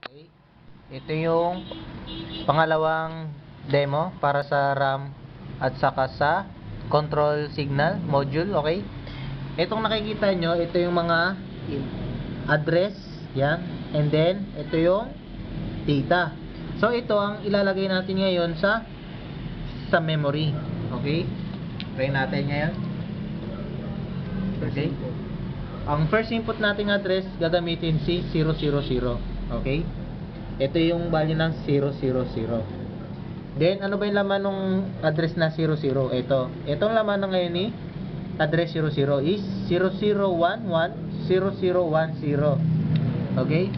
Okay. Ito yung pangalawang demo para sa RAM at saka sa control signal module. Okay. Itong nakikita nyo, ito yung mga address. Yan. And then, ito yung data. So, ito ang ilalagay natin ngayon sa memory. Okay. Try natin ngayon. Okay. Ang first input nating address, gagamitin si 000. Okay? Ito yung value ng 000. Then, ano ba yung laman ng address na 00? Ito. Itong laman ng ngayon ni address 00 is 0011 0010. Okay?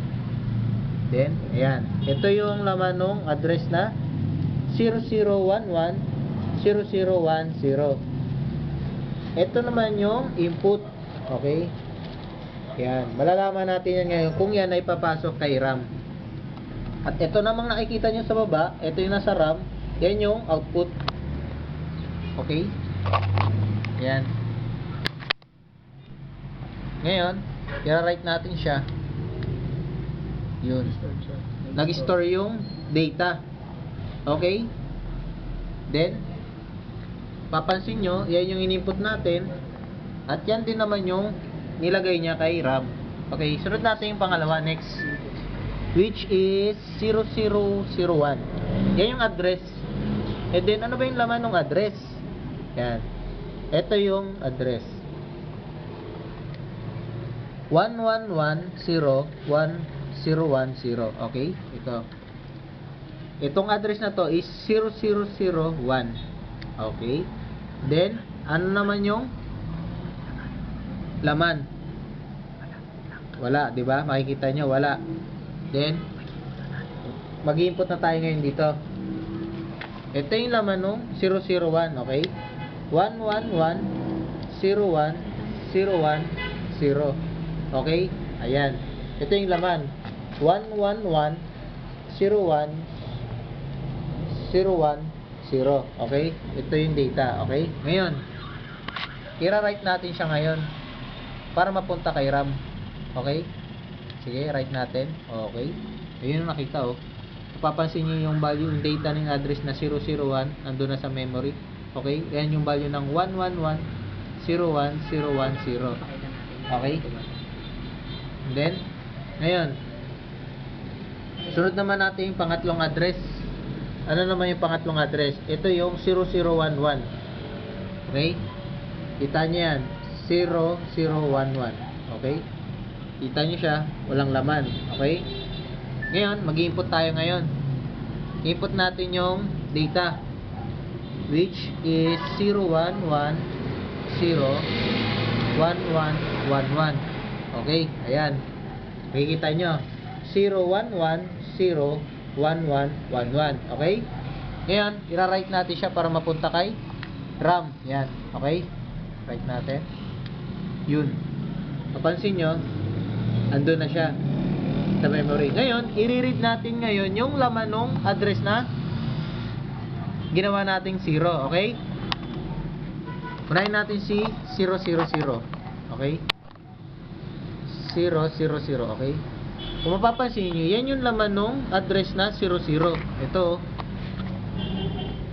Then, ayan. Ito yung laman ng address na 0011 0010. Ito naman yung input. Okay? Yan. Malalaman natin yan ngayon kung yan ay papasok kay RAM. At ito namang nakikita nyo sa baba, ito yung nasa RAM, yan yung output. Okay? Yan. Ngayon, i-write natin siya. Yun. Nag-store yung data. Okay? Then, papansin nyo, yan yung in-input natin. At yan din naman yung nilagay niya kay RAM. Okay, sunod natin yung pangalawa, next. Which is 0001. Yan yung address. And then, ano ba yung laman ng address? Yan. Ito yung address. 11101010. Okay? Ito. Itong address na to is 0001. Okay? Then, ano naman yung laman? Wala, 'di ba? Makikita nyo, wala. Then, mag-input na tayo ngayon dito. Ito yung laman ng 001, okay? 11010110. Okay? Ayan. Ito yung laman. 11101010. Okay? Ito yung data, okay? Ngayon, i-write natin siya ngayon para mapunta kay RAM. Okay? Sige, write natin. Okay. Ayun yung nakita, oh. Papansin nyo yung value, yung data ng address na 001, nandun na sa memory. Okay? Yan yung value ng 11101010. Okay? And then, ngayon, sunod naman natin yung pangatlong address. Ano naman yung pangatlong address? Ito yung 0011. Okay? Kita nyo yan. 0011. Okay? Kita nyo siya, walang laman. Okay? Ngayon, mag-input tayo ngayon. Input natin yung data, which is 01101111. Okay? Ayan. Makikita nyo. 01101111. Okay? Ngayon, i-write natin siya para mapunta kay RAM. Yan. Okay? Write natin. Yun. Papansin nyo, andun na siya sa memory. Ngayon, i-read natin ngayon yung laman ng address na ginawa nating 0. Okay? Unahin natin si 000. Okay? 000. Okay? Kung mapapansin nyo, yan yung laman ng address na 00. Ito.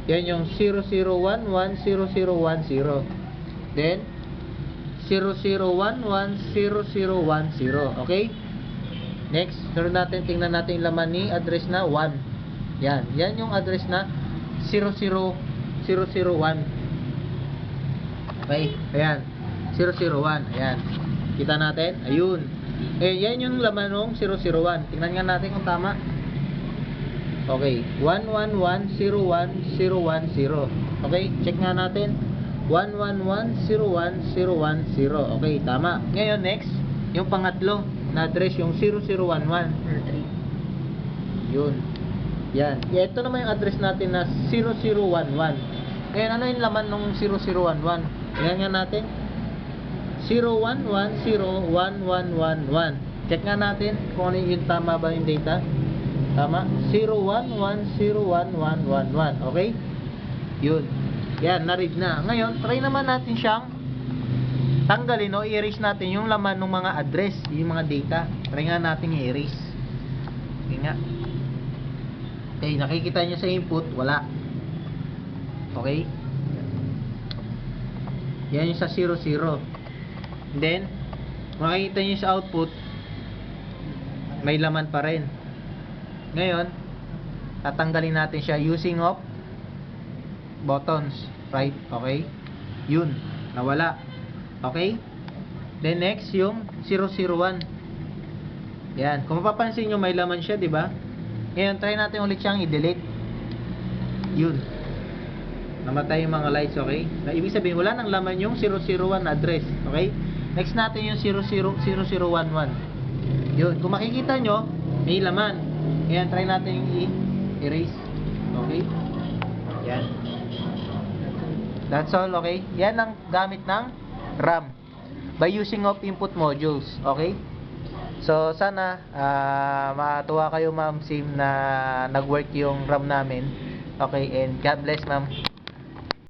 Yan yung 00110010. Then, 00110010. Okay? Next, sunod natin, tingnan natin yung laman ni address na 1. Yan. Yan yung address na 00001. Okay? Ayan. 001. Ayan. Kita natin. Ayun. Eh, yan yung laman ng 001. Tingnan nga natin kung tama. Okay. 11101010. Okay? Check nga natin. 11101010. Okay, tama. Ngayon, next, yung pangatlo na address, yung 0011. Yun. Yan. Ito naman yung address natin na 0011. Ngayon, ano yung laman ng 0011? Yan nga natin. 01101111. Check nga natin kung ano yung tama ba yung data. Tama? 01101111. Okay? Yun. Yan, na-read na. Ngayon, try naman natin siyang tanggalin o i-erase natin yung laman ng mga address, yung mga data. Try nga natin i-erase. Yun nga. Okay, nakikita nyo sa input, wala. Okay? Yan yung sa 0, 0. And then, makikita nyo sa output, may laman pa rin. Ngayon, tatanggalin natin siya using of buttons. Right? Okay? Yun. Nawala. Okay? Then next, yung 001. Yan. Kung mapapansin nyo, may laman siya, di ba? Ngayon, try natin ulit siyang i-delete. Yun. Namatay yung mga lights, okay? Na ibig sabihin, wala nang laman yung 001 address. Okay? Next natin yung 0011. Yun. Kung makikita nyo, may laman. Ngayon, try natin yung i-erase. Okay? Yan. That's all, okay? Yan ang gamit ng RAM by using of input modules, okay? So, sana matuwa kayo, Ma'am Sim, na nag-work yung RAM namin. Okay, and God bless, Ma'am.